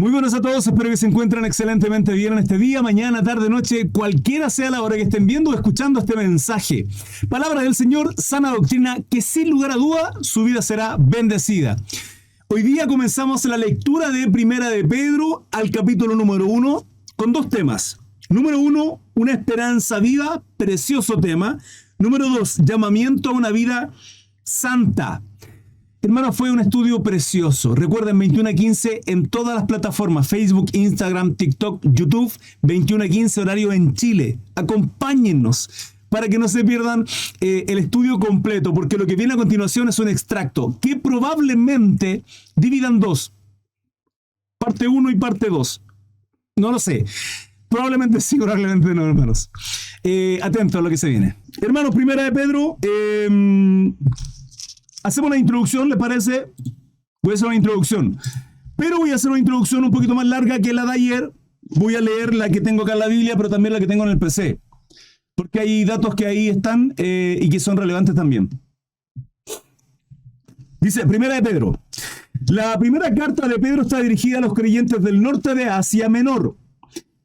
Muy buenos a todos, espero que se encuentren excelentemente bien en este día, mañana, tarde, noche, cualquiera sea la hora que estén viendo o escuchando este mensaje. Palabra del Señor, sana doctrina, que sin lugar a duda su vida será bendecida. Hoy día comenzamos la lectura de Primera de Pedro al capítulo número 1 con dos temas. Número 1, una esperanza viva, precioso tema. Número 2, llamamiento a una vida santa. Hermanos, fue un estudio precioso. Recuerden, 21 a 15 en todas las plataformas, Facebook, Instagram, TikTok, YouTube, 21 a 15 horario en Chile. Acompáñennos para que no se pierdan el estudio completo, porque lo que viene a continuación es un extracto que probablemente dividan dos. Parte 1 y parte 2. No lo sé. Probablemente sí, probablemente no, hermanos. Atentos a lo que se viene. Hermanos, Primera de Pedro... hacemos una introducción, ¿les parece? Voy a hacer una introducción. Pero voy a hacer una introducción un poquito más larga que la de ayer. Voy a leer la que tengo acá en la Biblia, pero también la que tengo en el PC. Porque hay datos que ahí están y que son relevantes también. Dice, Primera de Pedro. La primera carta de Pedro está dirigida a los creyentes del norte de Asia Menor,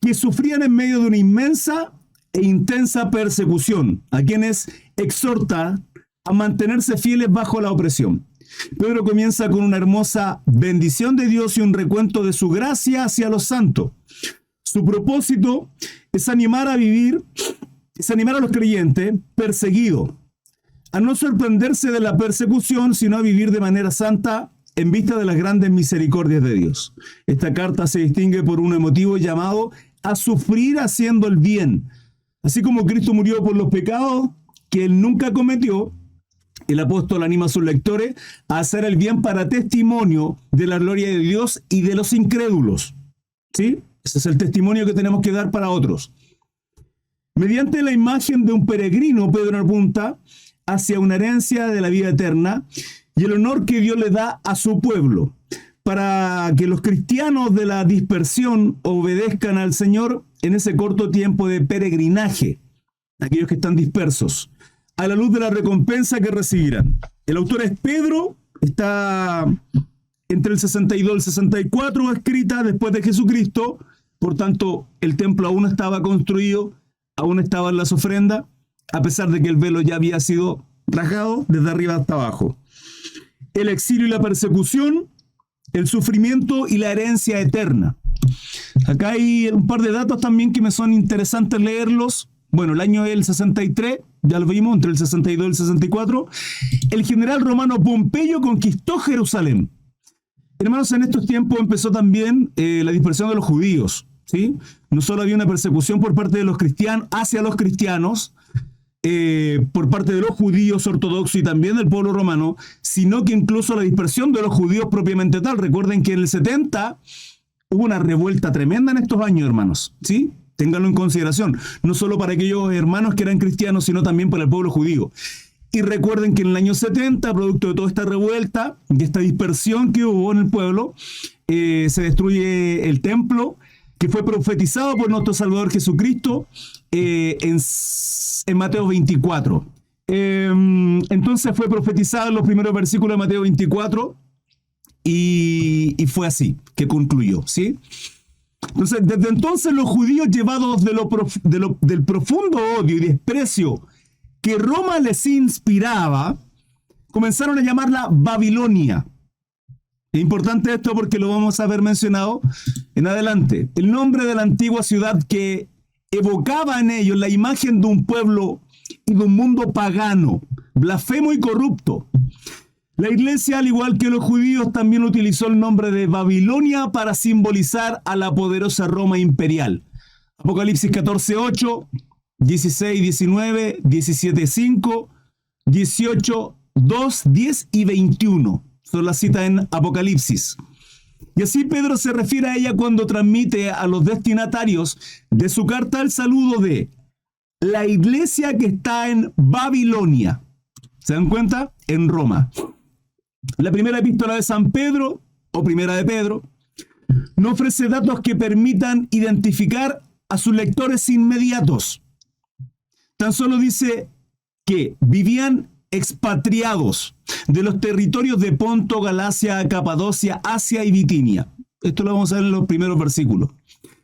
que sufrían en medio de una inmensa e intensa persecución, a quienes exhorta a mantenerse fieles bajo la opresión. Pedro comienza con una hermosa bendición de Dios y un recuento de su gracia hacia los santos. Su propósito es animar a los creyentes perseguidos, a no sorprenderse de la persecución, sino a vivir de manera santa en vista de las grandes misericordias de Dios. Esta carta se distingue por un motivo llamado a sufrir haciendo el bien. Así como Cristo murió por los pecados que él nunca cometió, el apóstol anima a sus lectores a hacer el bien para testimonio de la gloria de Dios y de los incrédulos. ¿Sí? Ese es el testimonio que tenemos que dar para otros. Mediante la imagen de un peregrino, Pedro apunta hacia una herencia de la vida eterna y el honor que Dios le da a su pueblo, para que los cristianos de la dispersión obedezcan al Señor en ese corto tiempo de peregrinaje, aquellos que están dispersos, a la luz de la recompensa que recibirán. El autor es Pedro, está entre el 62 y el 64, escrita después de Jesucristo, por tanto el templo aún no estaba construido, aún estaban las ofrendas, a pesar de que el velo ya había sido rasgado desde arriba hasta abajo. El exilio y la persecución, el sufrimiento y la herencia eterna. Acá hay un par de datos también que me son interesantes leerlos. Bueno, el año es el 63, ya lo vimos, entre el 62 y el 64. El general romano Pompeyo conquistó Jerusalén. Hermanos, en estos tiempos empezó también la dispersión de los judíos, ¿sí? No solo había una persecución por parte de los cristianos, hacia los cristianos, por parte de los judíos ortodoxos y también del pueblo romano, sino que incluso la dispersión de los judíos propiamente tal. Recuerden que en el 70 hubo una revuelta tremenda en estos años, hermanos, ¿sí? Ténganlo en consideración, no solo para aquellos hermanos que eran cristianos, sino también para el pueblo judío. Y recuerden que en el año 70, producto de toda esta revuelta, de esta dispersión que hubo en el pueblo, se destruye el templo, que fue profetizado por nuestro Salvador Jesucristo en Mateo 24. Entonces fue profetizado en los primeros versículos de Mateo 24 y fue así que concluyó, ¿sí? Entonces, desde entonces los judíos, llevados del profundo odio y desprecio que Roma les inspiraba, comenzaron a llamarla Babilonia. Es importante esto porque lo vamos a ver mencionado en adelante. El nombre de la antigua ciudad que evocaba en ellos la imagen de un pueblo y de un mundo pagano, blasfemo y corrupto. La iglesia, al igual que los judíos, también utilizó el nombre de Babilonia para simbolizar a la poderosa Roma imperial. Apocalipsis 14:8, 16:19, 17:5, 18:2, 10 y 21. Son las citas en Apocalipsis. Y así Pedro se refiere a ella cuando transmite a los destinatarios de su carta el saludo de la iglesia que está en Babilonia. ¿Se dan cuenta? En Roma. La primera epístola de San Pedro, o Primera de Pedro, no ofrece datos que permitan identificar a sus lectores inmediatos. Tan solo dice que vivían expatriados de los territorios de Ponto, Galacia, Capadocia, Asia y Bitinia. Esto lo vamos a ver en los primeros versículos.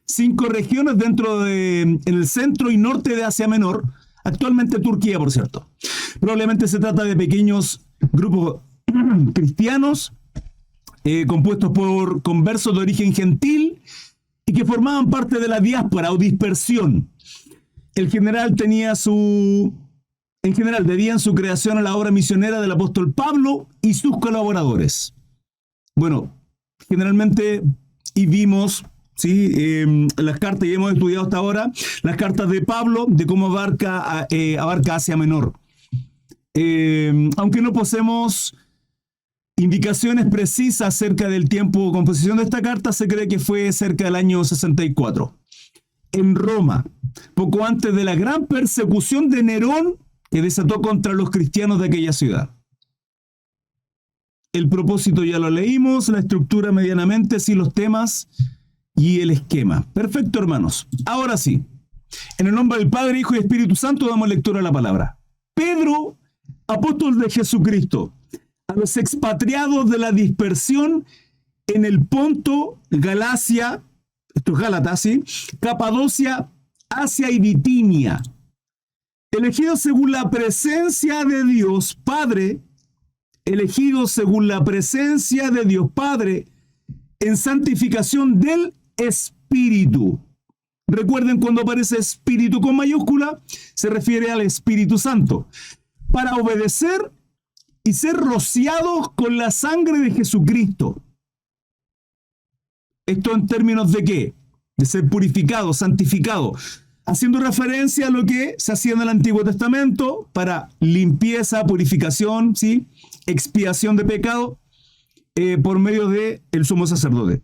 5 regiones en el centro y norte de Asia Menor, actualmente Turquía, por cierto. Probablemente se trata de pequeños grupos cristianos compuestos por conversos de origen gentil y que formaban parte de la diáspora o dispersión. En general debían su creación a la obra misionera del apóstol Pablo y sus colaboradores. Bueno, generalmente, y vimos, ¿sí? Las cartas, y hemos estudiado hasta ahora, las cartas de Pablo, de cómo abarca Asia Menor. Aunque no poseemos indicaciones precisas acerca del tiempo de composición de esta carta, se cree que fue cerca del año 64. En Roma, poco antes de la gran persecución de Nerón que desató contra los cristianos de aquella ciudad. El propósito ya lo leímos, la estructura medianamente, sí, los temas y el esquema. Perfecto, hermanos. Ahora sí, en el nombre del Padre, Hijo y Espíritu Santo damos lectura a la palabra. Pedro, apóstol de Jesucristo, a los expatriados de la dispersión en el Ponto, Galacia, esto es Gálatas, ¿sí? Capadocia, Asia y Bitinia, elegidos según la presencia de Dios Padre, en santificación del Espíritu. Recuerden, cuando aparece Espíritu con mayúscula, se refiere al Espíritu Santo, para obedecer y ser rociados con la sangre de Jesucristo. Esto en términos de ¿qué? De ser purificado, santificado, haciendo referencia a lo que se hacía en el Antiguo Testamento para limpieza, purificación, ¿sí? Expiación de pecado por medio del sumo sacerdote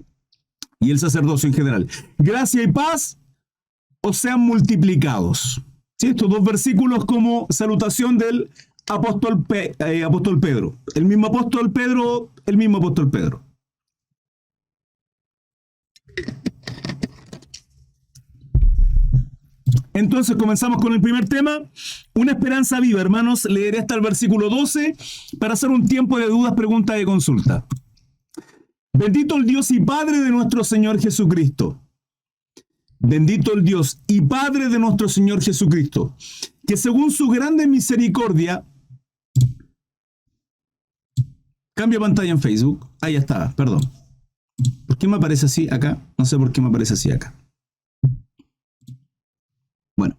y el sacerdocio en general. Gracia y paz os sean multiplicados. ¿Sí? Estos dos versículos como salutación del apóstol Pedro. El mismo apóstol Pedro. Entonces comenzamos con el primer tema, una esperanza viva. Hermanos, leeré hasta el versículo 12 para hacer un tiempo de dudas, preguntas y consulta. Bendito el Dios y Padre de nuestro Señor Jesucristo. Bendito el Dios y Padre de nuestro Señor Jesucristo, que según su grande misericordia... Cambia pantalla en Facebook. Ahí está, perdón. ¿Por qué me aparece así acá? No sé por qué me aparece así acá. Bueno.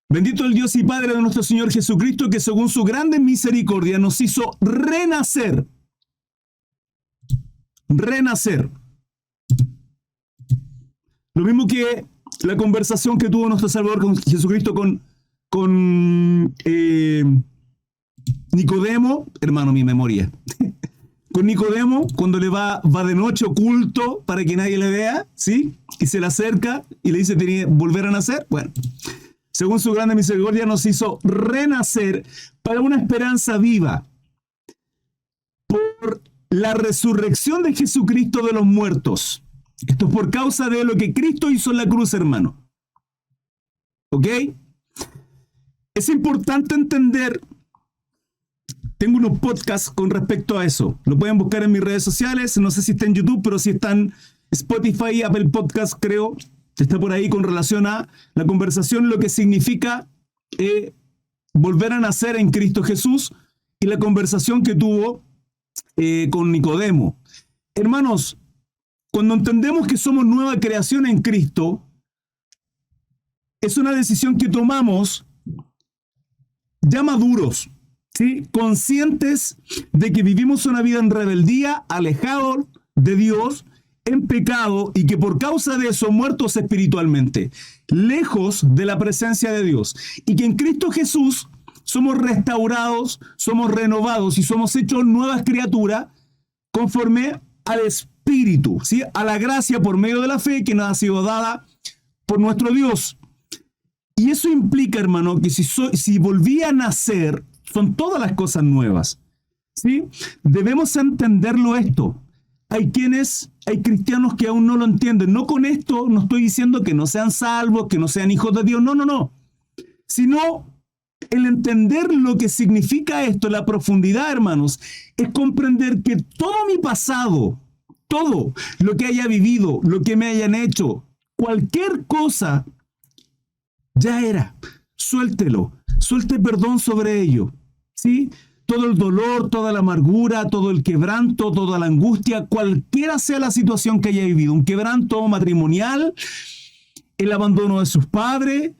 Bendito el Dios y Padre de nuestro Señor Jesucristo, que según su grande misericordia nos hizo renacer. Renacer. Lo mismo que la conversación que tuvo nuestro Salvador con Jesucristo con Nicodemo, hermano, mi memoria. Con Nicodemo, cuando le va de noche oculto para que nadie le vea, ¿sí? Y se le acerca y le dice, ¿tiene que volver a nacer? Bueno, según su grande misericordia nos hizo renacer para una esperanza viva por la resurrección de Jesucristo de los muertos. Esto es por causa de lo que Cristo hizo en la cruz, hermano. ¿Ok? Es importante entender. Tengo unos podcasts con respecto a eso. Lo pueden buscar en mis redes sociales. No sé si está en YouTube, pero si está en Spotify, Apple Podcast, creo. Está por ahí con relación a la conversación, lo que significa volver a nacer en Cristo Jesús y la conversación que tuvo con Nicodemo. Hermanos, cuando entendemos que somos nueva creación en Cristo, es una decisión que tomamos ya maduros, ¿sí? Conscientes de que vivimos una vida en rebeldía, alejados de Dios, en pecado, y que por causa de eso muertos espiritualmente, lejos de la presencia de Dios, y que en Cristo Jesús somos restaurados, somos renovados y somos hechos nuevas criaturas conforme al Espíritu, ¿sí? A la gracia por medio de la fe que nos ha sido dada por nuestro Dios. Y eso implica, hermano, que si volví a nacer, son todas las cosas nuevas, ¿sí? Debemos entenderlo esto. Hay cristianos que aún no lo entienden. No con esto no estoy diciendo que no sean salvos, que no sean hijos de Dios, no. Sino el entender lo que significa esto, la profundidad, hermanos, es comprender que todo mi pasado, Todo lo que haya vivido, lo que me hayan hecho, cualquier cosa, ya era. Suéltelo. Suelte perdón sobre ello. ¿Sí? Todo el dolor, toda la amargura, todo el quebranto, toda la angustia, cualquiera sea la situación que haya vivido, un quebranto matrimonial, el abandono de sus padres,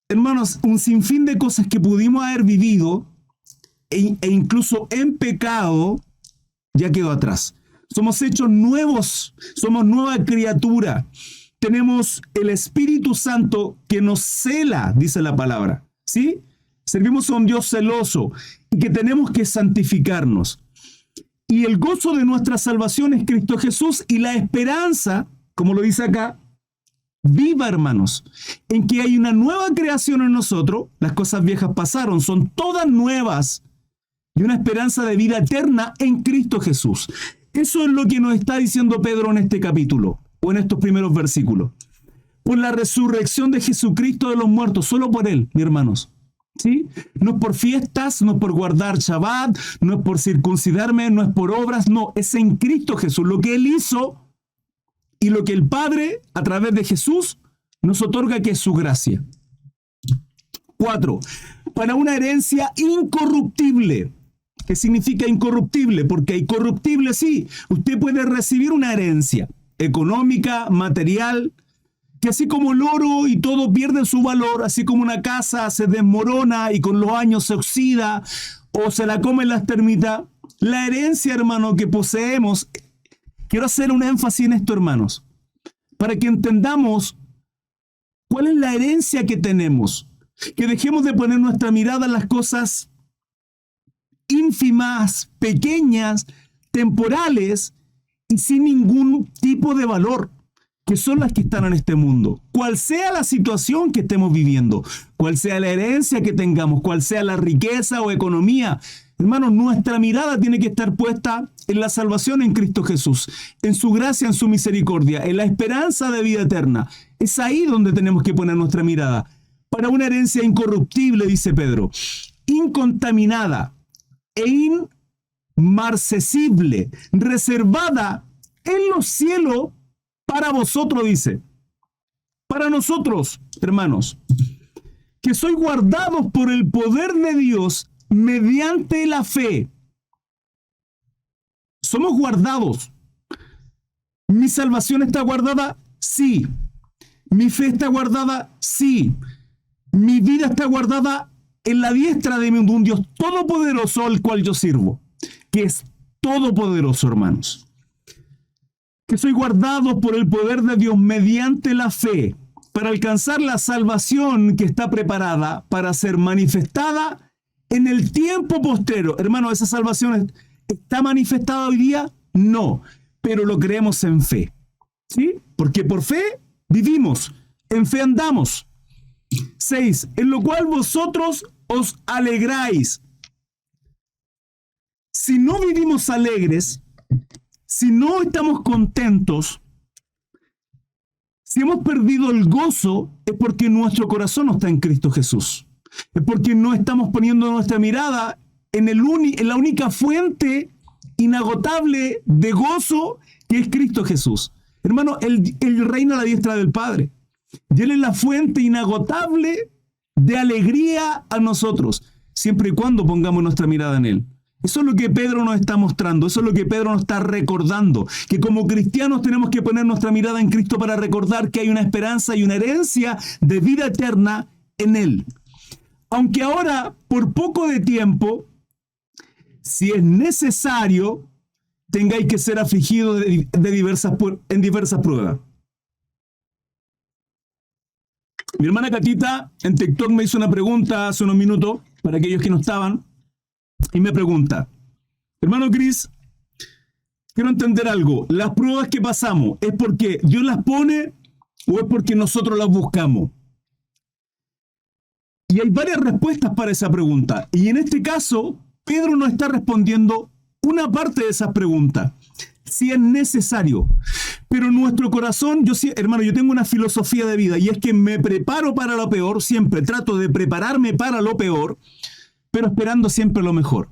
hermanos, un sinfín de cosas que pudimos haber vivido e incluso en pecado, ya quedó atrás. Somos hechos nuevos, somos nueva criatura. Tenemos el Espíritu Santo que nos cela, dice la palabra, ¿sí? Servimos a un Dios celoso y que tenemos que santificarnos. Y el gozo de nuestra salvación es Cristo Jesús y la esperanza, como lo dice acá, viva, hermanos, en que hay una nueva creación en nosotros. Las cosas viejas pasaron, son todas nuevas, y una esperanza de vida eterna en Cristo Jesús. Eso es lo que nos está diciendo Pedro en este capítulo, o en estos primeros versículos. Por la resurrección de Jesucristo de los muertos, solo por Él, mis hermanos. ¿Sí? No es por fiestas, no es por guardar Shabbat, no es por circuncidarme, no es por obras, no, es en Cristo Jesús, lo que Él hizo y lo que el Padre, a través de Jesús, nos otorga, que es su gracia. 4. Para una herencia incorruptible. ¿Qué significa incorruptible? Porque hay corruptible, sí. Usted puede recibir una herencia económica, material, que así como el oro y todo pierde su valor, así como una casa se desmorona y con los años se oxida o se la comen las termitas, la herencia, hermano, que poseemos. Quiero hacer un énfasis en esto, hermanos, para que entendamos cuál es la herencia que tenemos. Que dejemos de poner nuestra mirada en las cosas ínfimas, pequeñas, temporales y sin ningún tipo de valor, que son las que están en este mundo. Cual sea la situación que estemos viviendo, cual sea la herencia que tengamos, cual sea la riqueza o economía, hermanos, nuestra mirada tiene que estar puesta en la salvación en Cristo Jesús, en su gracia, en su misericordia, en la esperanza de vida eterna. Es ahí donde tenemos que poner nuestra mirada. Para una herencia incorruptible, dice Pedro, incontaminada e inmarcesible, reservada en los cielos para vosotros, dice. Para nosotros, hermanos, que sois guardados por el poder de Dios mediante la fe. Somos guardados. ¿Mi salvación está guardada? Sí. ¿Mi fe está guardada? Sí. ¿Mi vida está guardada en la diestra de un Dios todopoderoso al cual yo sirvo? Que es todopoderoso, hermanos. Que soy guardado por el poder de Dios mediante la fe para alcanzar la salvación que está preparada para ser manifestada en el tiempo postrero. Hermano, ¿esa salvación está manifestada hoy día? No, pero lo creemos en fe. ¿Sí? Porque por fe vivimos, en fe andamos. 6. En lo cual vosotros os alegráis. Si no vivimos alegres, si no estamos contentos, si hemos perdido el gozo, es porque nuestro corazón no está en Cristo Jesús. Es porque no estamos poniendo nuestra mirada en la única fuente inagotable de gozo, que es Cristo Jesús. Hermano, Él reina a la diestra del Padre. Y Él es la fuente inagotable de alegría a nosotros, siempre y cuando pongamos nuestra mirada en Él. Eso es lo que Pedro nos está mostrando, eso es lo que Pedro nos está recordando, que como cristianos tenemos que poner nuestra mirada en Cristo para recordar que hay una esperanza y una herencia de vida eterna en Él. Aunque ahora, por poco de tiempo, si es necesario, tengáis que ser afligidos en diversas pruebas. Mi hermana Catita en TikTok me hizo una pregunta hace unos minutos, para aquellos que no estaban, y me pregunta: hermano Cris, quiero entender algo. ¿Las pruebas que pasamos es porque Dios las pone o es porque nosotros las buscamos? Y hay varias respuestas para esa pregunta. Y en este caso, Pedro nos está respondiendo una parte de esas preguntas, si es necesario. Pero nuestro corazón, hermano, yo tengo una filosofía de vida, y es que me preparo para lo peor, siempre trato de prepararme para lo peor, pero esperando siempre lo mejor.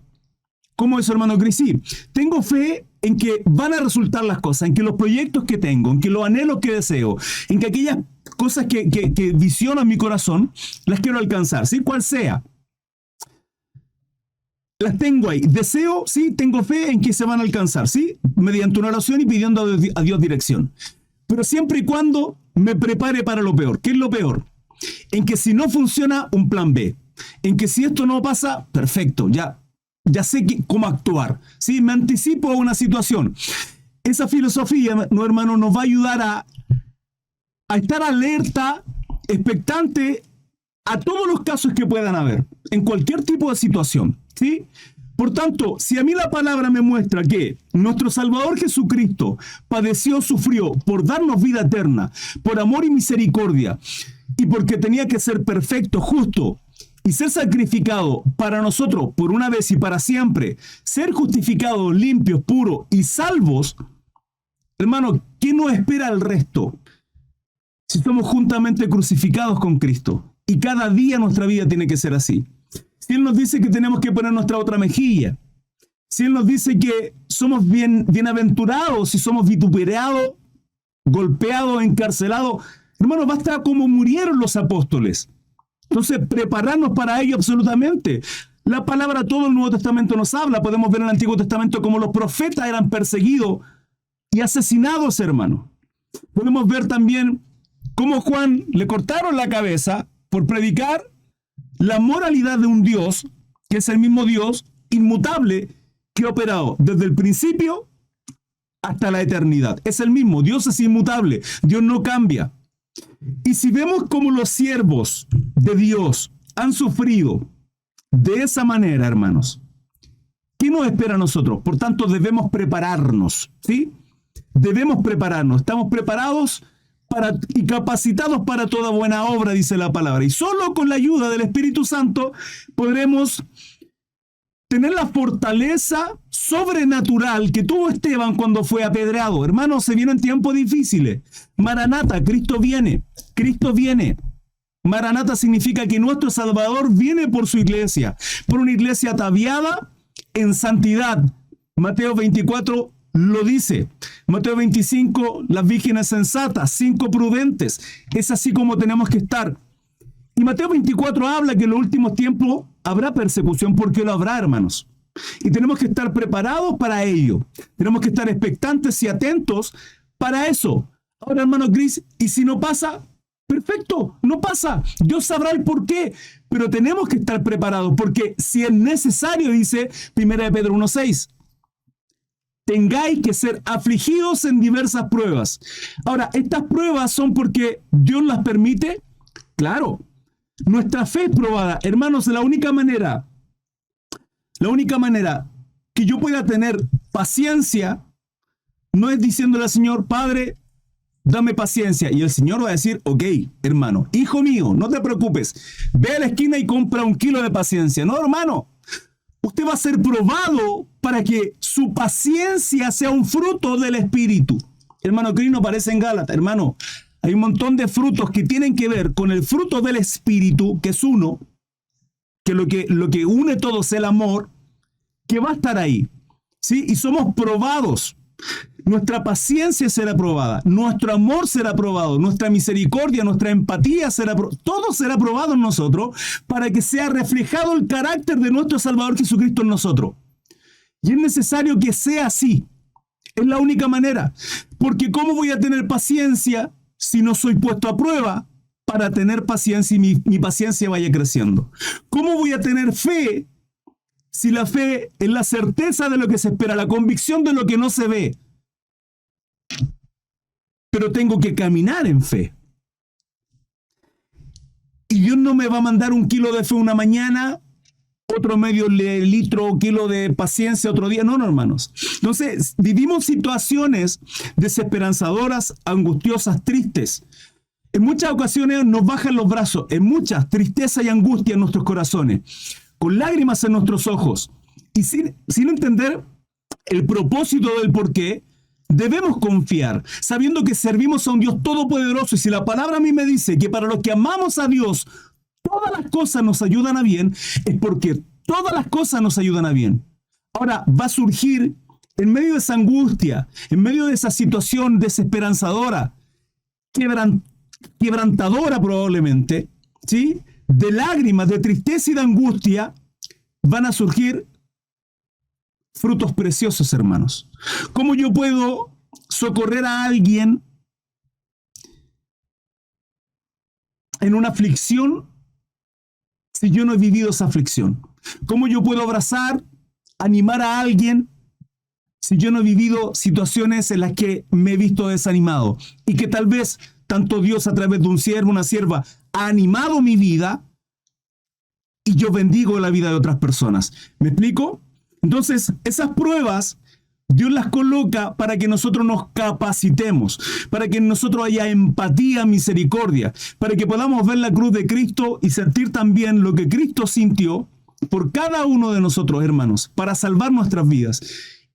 ¿Cómo es, hermano Cris? Sí, tengo fe en que van a resultar las cosas, en que los proyectos que tengo, en que los anhelos que deseo, en que aquellas cosas que visionan mi corazón, las quiero alcanzar, ¿sí? Cual sea. Las tengo ahí. Deseo, sí, tengo fe en que se van a alcanzar, ¿sí? Mediante una oración y pidiendo a Dios dirección. Pero siempre y cuando me prepare para lo peor. ¿Qué es lo peor? En que si no funciona, un plan B. En que si esto no pasa, perfecto, ya sé cómo actuar, ¿sí? Me anticipo a una situación. Esa filosofía, no, hermano, nos va a ayudar a estar alerta, expectante a todos los casos que puedan haber, en cualquier tipo de situación, ¿sí? Por tanto, si a mí la palabra me muestra que nuestro Salvador Jesucristo padeció, sufrió por darnos vida eterna, por amor y misericordia, y porque tenía que ser perfecto, justo, y ser sacrificado para nosotros por una vez y para siempre, ser justificados, limpios, puros y salvos, hermano, ¿qué nos espera el resto? Si somos juntamente crucificados con Cristo, y cada día nuestra vida tiene que ser así. Si Él nos dice que tenemos que poner nuestra otra mejilla, si Él nos dice que somos bienaventurados, si somos vituperados, golpeados, encarcelados, hermano, basta como murieron los apóstoles. Entonces, prepararnos para ello absolutamente. La palabra, todo el Nuevo Testamento nos habla. Podemos ver en el Antiguo Testamento cómo los profetas eran perseguidos y asesinados, hermano. Podemos ver también cómo Juan le cortaron la cabeza por predicar la moralidad de un Dios, que es el mismo Dios inmutable que ha operado desde el principio hasta la eternidad. Es el mismo, Dios es inmutable, Dios no cambia. Y si vemos cómo los siervos de Dios han sufrido de esa manera, hermanos, ¿qué nos espera a nosotros? Por tanto, debemos prepararnos, ¿sí? Debemos prepararnos. Estamos preparados y capacitados para toda buena obra, dice la palabra. Y solo con la ayuda del Espíritu Santo podremos tener la fortaleza sobrenatural que tuvo Esteban cuando fue apedreado. Hermanos, se vienen tiempos difíciles. Maranata, Cristo viene. Cristo viene. Maranata significa que nuestro Salvador viene por su iglesia, por una iglesia ataviada en santidad. Mateo 24 lo dice. Mateo 25, las vírgenes sensatas, 5 prudentes. Es así como tenemos que estar. Y Mateo 24 habla que en los últimos tiempos habrá persecución, porque lo habrá, hermanos. Y tenemos que estar preparados para ello. Tenemos que estar expectantes y atentos para eso. Ahora, hermano Cris, ¿y si no pasa? Perfecto, no pasa. Dios sabrá el por qué. Pero tenemos que estar preparados, porque si es necesario, dice 1 Pedro 1:6, tengáis que ser afligidos en diversas pruebas. Ahora, estas pruebas son porque Dios las permite. Claro, nuestra fe es probada. Hermanos, la única manera que yo pueda tener paciencia no es diciéndole al Señor, Padre, dame paciencia. Y el Señor va a decir, ok, hermano, hijo mío, no te preocupes. Ve a la esquina y compra 1 kilo de paciencia. No, hermano. Usted va a ser probado para que su paciencia sea un fruto del Espíritu. Hermano Cris, no aparece en Gálatas. Hermano, hay un montón de frutos que tienen que ver con el fruto del Espíritu, que es uno, que lo que une todo es el amor, que va a estar ahí, ¿sí? Y somos probados. Nuestra paciencia será probada, nuestro amor será probado, nuestra misericordia, nuestra empatía será probada. Todo será probado en nosotros para que sea reflejado el carácter de nuestro Salvador Jesucristo en nosotros. Y es necesario que sea así. Es la única manera. Porque ¿cómo voy a tener paciencia si no soy puesto a prueba para tener paciencia y mi paciencia vaya creciendo? ¿Cómo voy a tener fe si la fe es la certeza de lo que se espera, la convicción de lo que no se ve? Pero tengo que caminar en fe. Y Dios no me va a mandar 1 kilo de fe una mañana, otro medio litro o kilo de paciencia otro día. No, hermanos. Entonces, vivimos situaciones desesperanzadoras, angustiosas, tristes. En muchas ocasiones nos bajan los brazos, en muchas tristeza y angustia en nuestros corazones, con lágrimas en nuestros ojos. Y sin entender el propósito del porqué, debemos confiar, sabiendo que servimos a un Dios todopoderoso. Y si la palabra a mí me dice que para los que amamos a Dios, todas las cosas nos ayudan a bien, es porque todas las cosas nos ayudan a bien. Ahora, va a surgir en medio de esa angustia, en medio de esa situación desesperanzadora, quebrantadora probablemente, ¿sí? De lágrimas, de tristeza y de angustia, van a surgir frutos preciosos, hermanos. ¿Cómo yo puedo socorrer a alguien en una aflicción si yo no he vivido esa aflicción? ¿Cómo yo puedo abrazar, animar a alguien si yo no he vivido situaciones en las que me he visto desanimado? Y que tal vez tanto Dios a través de un siervo, una sierva, ha animado mi vida y yo bendigo la vida de otras personas. ¿Me explico? Entonces, esas pruebas Dios las coloca para que nosotros nos capacitemos, para que en nosotros haya empatía, misericordia, para que podamos ver la cruz de Cristo y sentir también lo que Cristo sintió por cada uno de nosotros, hermanos, para salvar nuestras vidas.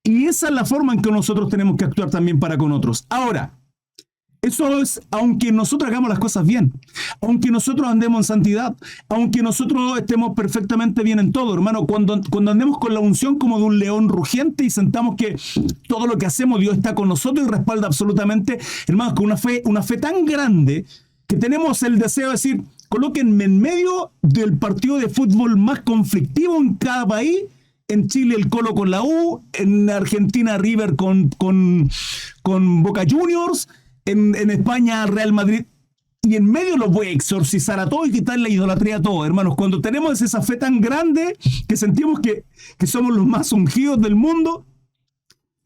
Y esa es la forma en que nosotros tenemos que actuar también para con otros. Ahora, eso es aunque nosotros hagamos las cosas bien, aunque nosotros andemos en santidad, aunque nosotros estemos perfectamente bien en todo, hermano. Cuando andemos con la unción como de un león rugiente y sentamos que todo lo que hacemos Dios está con nosotros y respalda absolutamente, hermanos, con una fe tan grande que tenemos el deseo de decir, colóquenme en medio del partido de fútbol más conflictivo en cada país. En Chile el Colo con la U, en Argentina River con Boca Juniors, en España Real Madrid, y en medio los voy a exorcizar a todos y quitar la idolatría a todos, hermanos. Cuando tenemos esa fe tan grande que sentimos que somos los más ungidos del mundo,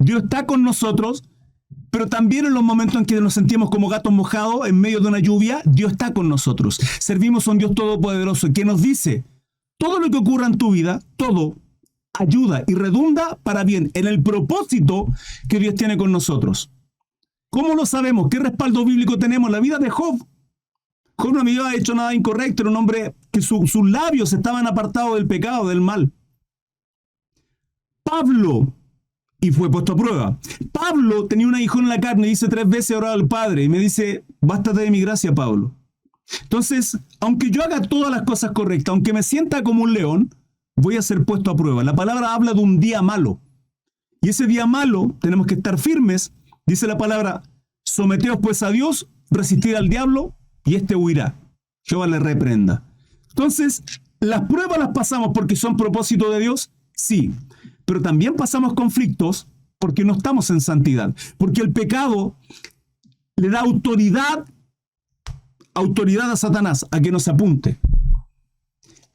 Dios está con nosotros, pero también en los momentos en que nos sentimos como gatos mojados en medio de una lluvia, Dios está con nosotros. Servimos a un Dios todopoderoso que nos dice, todo lo que ocurra en tu vida, todo ayuda y redunda para bien en el propósito que Dios tiene con nosotros. ¿Cómo lo sabemos? ¿Qué respaldo bíblico tenemos? La vida de Job. Job no había hecho nada incorrecto, era un hombre que sus labios estaban apartados del pecado, del mal. Pablo, y fue puesto a prueba. Pablo tenía un aguijón en la carne, dice 3 veces orado al Padre, y me dice, bástate de mi gracia, Pablo. Entonces, aunque yo haga todas las cosas correctas, aunque me sienta como un león, voy a ser puesto a prueba. La palabra habla de un día malo. Y ese día malo tenemos que estar firmes. Dice la palabra, someteos pues a Dios, resistid al diablo, y éste huirá. Jehová le reprenda. Entonces, ¿las pruebas las pasamos porque son propósito de Dios? Sí. Pero también pasamos conflictos porque no estamos en santidad. Porque el pecado le da autoridad a Satanás a que nos apunte.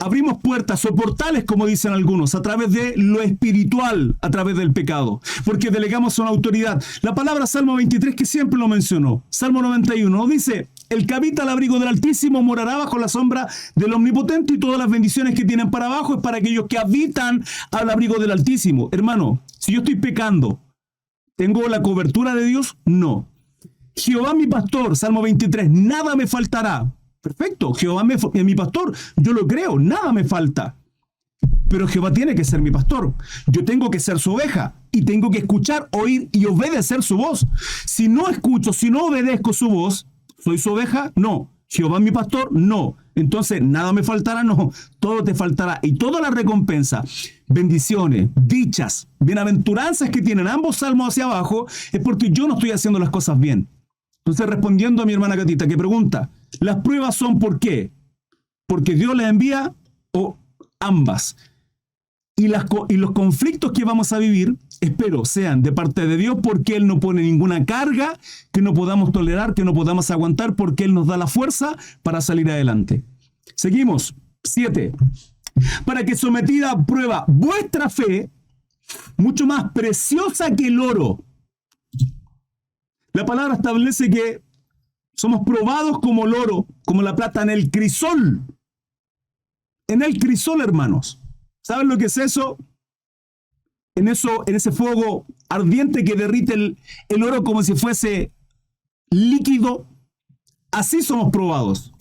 Abrimos puertas o portales, como dicen algunos, a través de lo espiritual, a través del pecado, porque delegamos una autoridad. La palabra Salmo 23, que siempre lo mencionó, Salmo 91, dice, el que habita al abrigo del Altísimo morará bajo la sombra del Omnipotente, y todas las bendiciones que tienen para abajo es para aquellos que habitan al abrigo del Altísimo. Hermano, si yo estoy pecando, ¿tengo la cobertura de Dios? No. Jehová mi pastor, Salmo 23, nada me faltará. Perfecto, Jehová es mi pastor, yo lo creo, nada me falta. Pero Jehová tiene que ser mi pastor. Yo tengo que ser su oveja y tengo que escuchar, oír y obedecer su voz. Si no escucho, si no obedezco su voz, ¿soy su oveja? No. Jehová es mi pastor, no. Entonces, nada me faltará, no. Todo te faltará. Y toda la recompensa, bendiciones, dichas, bienaventuranzas que tienen ambos salmos hacia abajo, es porque yo no estoy haciendo las cosas bien. Entonces, respondiendo a mi hermana Catita, que pregunta, ¿las pruebas son por qué? ¿Porque Dios las envía o ambas? Y los conflictos que vamos a vivir, espero, sean de parte de Dios, porque Él no pone ninguna carga que no podamos tolerar, que no podamos aguantar, porque Él nos da la fuerza para salir adelante. Seguimos. 7. Para que sometida a prueba vuestra fe, mucho más preciosa que el oro. La palabra establece que somos probados como el oro, como la plata, en el crisol. En el crisol, hermanos. ¿Saben lo que es eso? En ese fuego ardiente que derrite el oro como si fuese líquido. Así somos probados.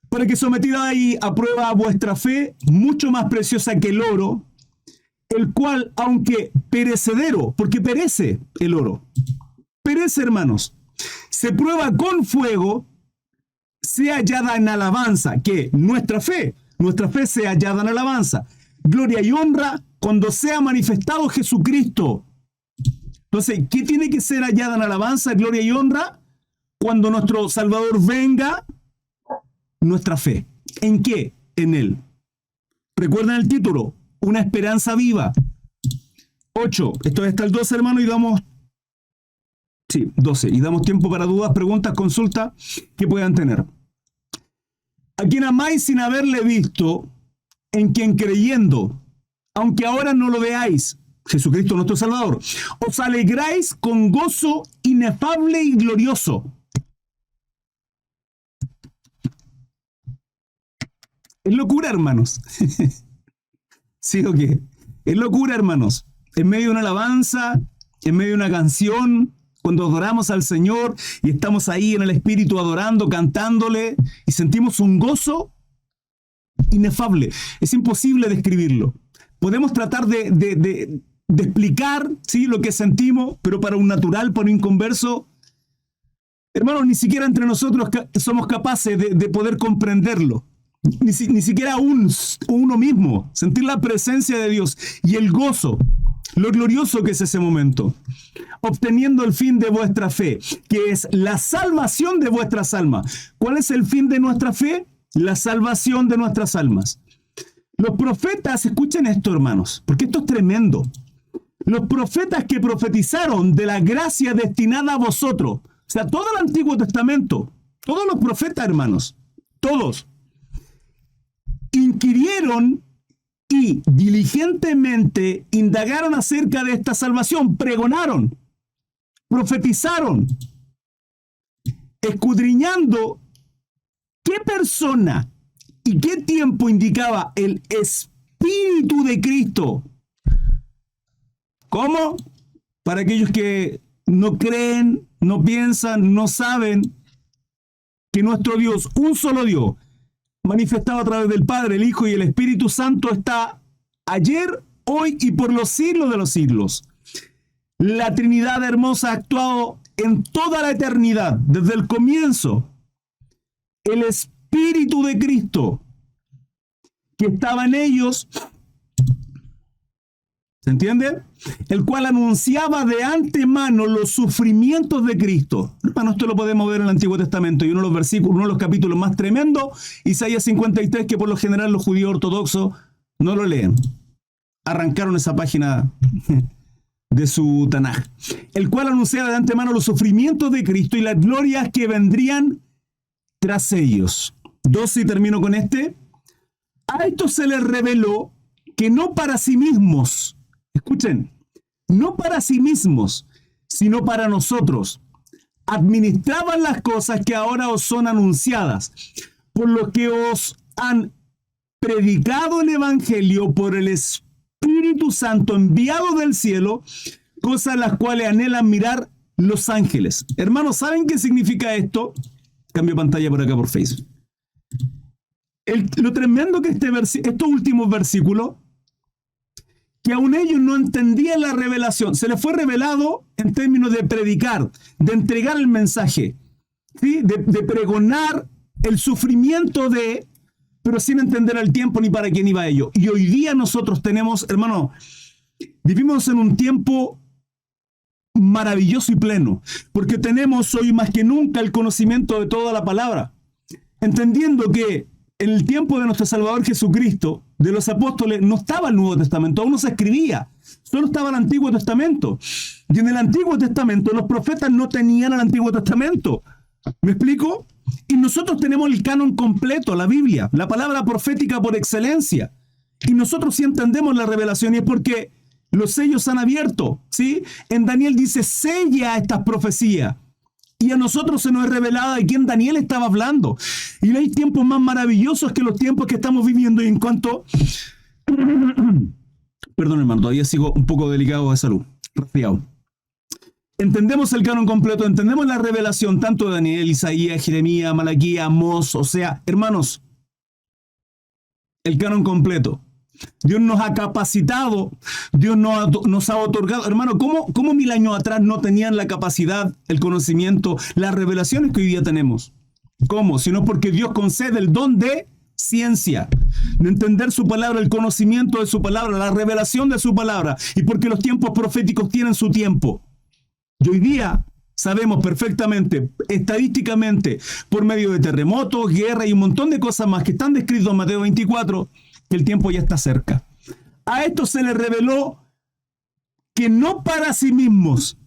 Para que sometida ahí a prueba vuestra fe, mucho más preciosa que el oro, el cual, aunque perecedero, porque perece el oro, perece, hermanos, se prueba con fuego, sea hallada en alabanza, que nuestra fe sea hallada en alabanza, gloria y honra cuando sea manifestado Jesucristo. Entonces, ¿qué tiene que ser hallada en alabanza, gloria y honra? Cuando nuestro Salvador venga, nuestra fe. ¿En qué? En Él. ¿Recuerdan el título? Una esperanza viva. 8. Esto es hasta el 12, hermano, y damos... Sí, 12. Y damos tiempo para dudas, preguntas, consultas que puedan tener. A quien amáis sin haberle visto, en quien creyendo, aunque ahora no lo veáis, Jesucristo nuestro Salvador, os alegráis con gozo inefable y glorioso. Es locura, hermanos. ¿Sí o qué? Es locura, hermanos. En medio de una alabanza, en medio de una canción, cuando adoramos al Señor y estamos ahí en el Espíritu adorando, cantándole, y sentimos un gozo inefable. Es imposible describirlo. Podemos tratar de explicar, ¿sí?, lo que sentimos, pero para un natural, para un inconverso, hermanos, ni siquiera entre nosotros somos capaces de poder comprenderlo. Ni siquiera uno mismo. Sentir la presencia de Dios y el gozo, lo glorioso que es ese momento. Obteniendo el fin de vuestra fe, que es la salvación de vuestras almas. ¿Cuál es el fin de nuestra fe? La salvación de nuestras almas. Los profetas, escuchen esto, hermanos, porque esto es tremendo. Los profetas que profetizaron de la gracia destinada a vosotros, o sea, todo el Antiguo Testamento, todos los profetas, hermanos, todos, inquirieron y diligentemente indagaron acerca de esta salvación, pregonaron, profetizaron, escudriñando qué persona y qué tiempo indicaba el Espíritu de Cristo. ¿Cómo? Para aquellos que no creen, no piensan, no saben que nuestro Dios, un solo Dios, manifestado a través del Padre, el Hijo y el Espíritu Santo, está ayer, hoy y por los siglos de los siglos. La Trinidad hermosa ha actuado en toda la eternidad, desde el comienzo. El Espíritu de Cristo, que estaba en ellos, ¿se entiende? El cual anunciaba de antemano los sufrimientos de Cristo. Hermano, esto lo podemos ver en el Antiguo Testamento, y uno de los versículos, uno de los capítulos más tremendos, Isaías 53, que por lo general los judíos ortodoxos no lo leen. Arrancaron esa página de su Tanaj. El cual anunciaba de antemano los sufrimientos de Cristo y las glorias que vendrían tras ellos. 12, y termino con este. A esto se les reveló que no para sí mismos, escuchen, no para sí mismos, sino para nosotros, administraban las cosas que ahora os son anunciadas, por lo que os han predicado el Evangelio por el Espíritu Santo enviado del cielo, cosas las cuales anhelan mirar los ángeles. Hermanos, ¿saben qué significa esto? Cambio pantalla por acá por Facebook. Lo tremendo que estos últimos versículos, que aún ellos no entendían la revelación, se les fue revelado en términos de predicar, de entregar el mensaje, ¿sí?, de pregonar el sufrimiento pero sin entender el tiempo ni para quién iba ello. Y hoy día nosotros tenemos, hermano, vivimos en un tiempo maravilloso y pleno, porque tenemos hoy más que nunca el conocimiento de toda la palabra, entendiendo que en el tiempo de nuestro Salvador Jesucristo, de los apóstoles, no estaba el Nuevo Testamento, aún no se escribía, solo estaba el Antiguo Testamento. Y en el Antiguo Testamento los profetas no tenían el Antiguo Testamento. ¿Me explico? Y nosotros tenemos el canon completo, la Biblia, la palabra profética por excelencia. Y nosotros sí entendemos la revelación, y es porque los sellos se han abierto, ¿sí? En Daniel dice, sella estas profecías. Y a nosotros se nos es revelado de quién Daniel estaba hablando. Y no hay tiempos más maravillosos que los tiempos que estamos viviendo. Y en cuanto... Perdón, hermano, todavía sigo un poco delicado de salud. Resfriado. Entendemos el canon completo, entendemos la revelación tanto de Daniel, Isaías, Jeremías, Malaquías, Amós. O sea, hermanos, el canon completo. Dios nos ha capacitado, Dios nos ha otorgado. Hermano, ¿cómo 1000 años atrás no tenían la capacidad, el conocimiento, las revelaciones que hoy día tenemos? ¿Cómo? Sino porque Dios concede el don de ciencia, de entender su palabra, el conocimiento de su palabra, la revelación de su palabra, y porque los tiempos proféticos tienen su tiempo. Y hoy día sabemos perfectamente, estadísticamente, por medio de terremotos, guerra y un montón de cosas más que están descritos en Mateo 24, que el tiempo ya está cerca. A esto se les reveló que no para sí mismos,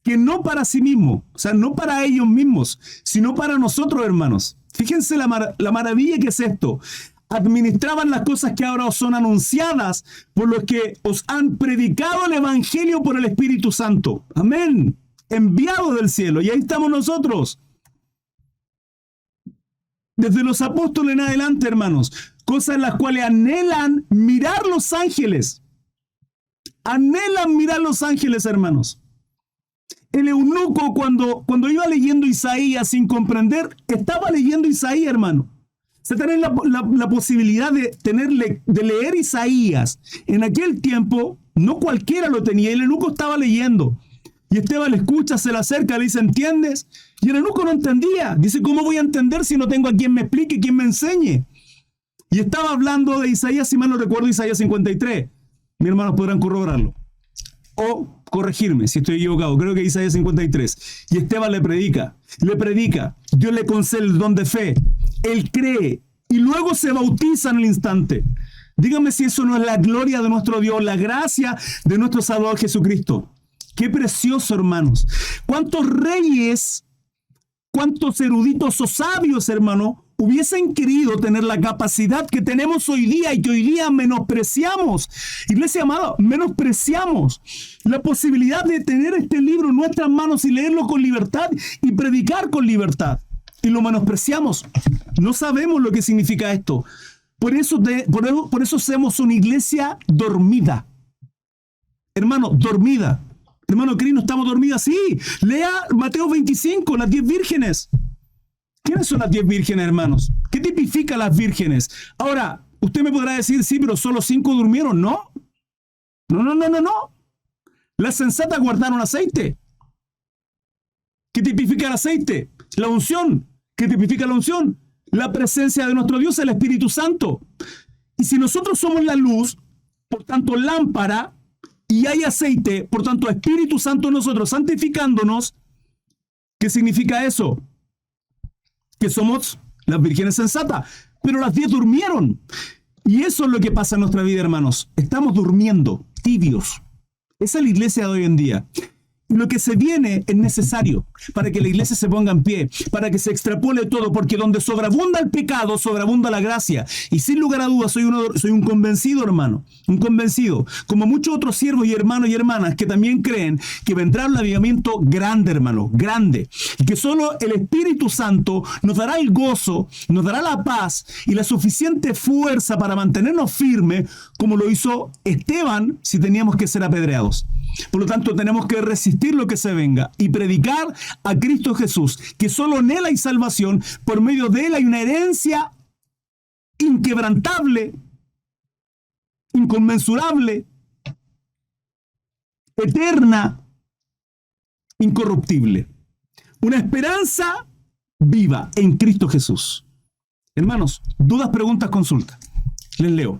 o sea, no para ellos mismos, sino para nosotros, hermanos. Fíjense la maravilla que es esto. Administraban las cosas que ahora os son anunciadas por los que os han predicado el Evangelio por el Espíritu Santo. Amén. Enviado del cielo. Y ahí estamos nosotros. Desde los apóstoles en adelante, hermanos. Cosas en las cuales anhelan mirar los ángeles. Anhelan mirar los ángeles, hermanos. El eunuco, cuando iba leyendo Isaías sin comprender, estaba leyendo Isaías, hermano. Se tiene la posibilidad de leer Isaías. En aquel tiempo, no cualquiera lo tenía. El eunuco estaba leyendo. Y Esteban le escucha, se le acerca, le dice, ¿entiendes? Y el eunuco no entendía. Dice, ¿cómo voy a entender si no tengo a quien me explique, quien me enseñe? Y estaba hablando de Isaías, si mal no recuerdo, Isaías 53. Mis hermanos podrán corroborarlo. O corregirme si estoy equivocado. Creo que Isaías 53. Y Esteban le predica. Dios le concede el don de fe. Él cree. Y luego se bautiza en el instante. Dígame si eso no es la gloria de nuestro Dios, la gracia de nuestro Salvador Jesucristo. Qué precioso, hermanos. ¿Cuántos reyes, cuántos eruditos o sabios, hermano, hubiesen querido tener la capacidad que tenemos hoy día y que hoy día menospreciamos? Iglesia amada, menospreciamos la posibilidad de tener este libro en nuestras manos y leerlo con libertad y predicar con libertad. Y lo menospreciamos. No sabemos lo que significa esto. Por eso somos una iglesia dormida. Hermano, dormida. Hermano Cris, ¿no estamos dormidas? Sí. Lea Mateo 25, las 10 vírgenes. ¿Quiénes son las 10 vírgenes, hermanos? ¿Qué tipifica las vírgenes? Ahora, usted me podrá decir, sí, pero solo 5 durmieron. No. No. Las sensatas guardaron aceite. ¿Qué tipifica el aceite? La unción. ¿Qué tipifica la unción? La presencia de nuestro Dios, el Espíritu Santo. Y si nosotros somos la luz, por tanto lámpara, y hay aceite, por tanto Espíritu Santo en nosotros, santificándonos, ¿qué significa eso? Que somos las vírgenes sensatas. Pero las 10 durmieron. Y eso es lo que pasa en nuestra vida, hermanos. Estamos durmiendo, tibios. Esa es la iglesia de hoy en día. Lo que se viene es necesario para que la iglesia se ponga en pie, para que se extrapole todo, porque donde sobreabunda el pecado, sobreabunda la gracia. Y sin lugar a dudas, soy un convencido, hermano, un convencido, como muchos otros siervos y hermanos y hermanas que también creen que vendrá un avivamiento grande, hermano, grande. Y que solo el Espíritu Santo nos dará el gozo, nos dará la paz y la suficiente fuerza para mantenernos firmes, como lo hizo Esteban si teníamos que ser apedreados. Por lo tanto, tenemos que resistir lo que se venga y predicar a Cristo Jesús, que solo en Él hay salvación, por medio de Él hay una herencia inquebrantable, inconmensurable, eterna, incorruptible. Una esperanza viva en Cristo Jesús. Hermanos, dudas, preguntas, consultas. Les leo.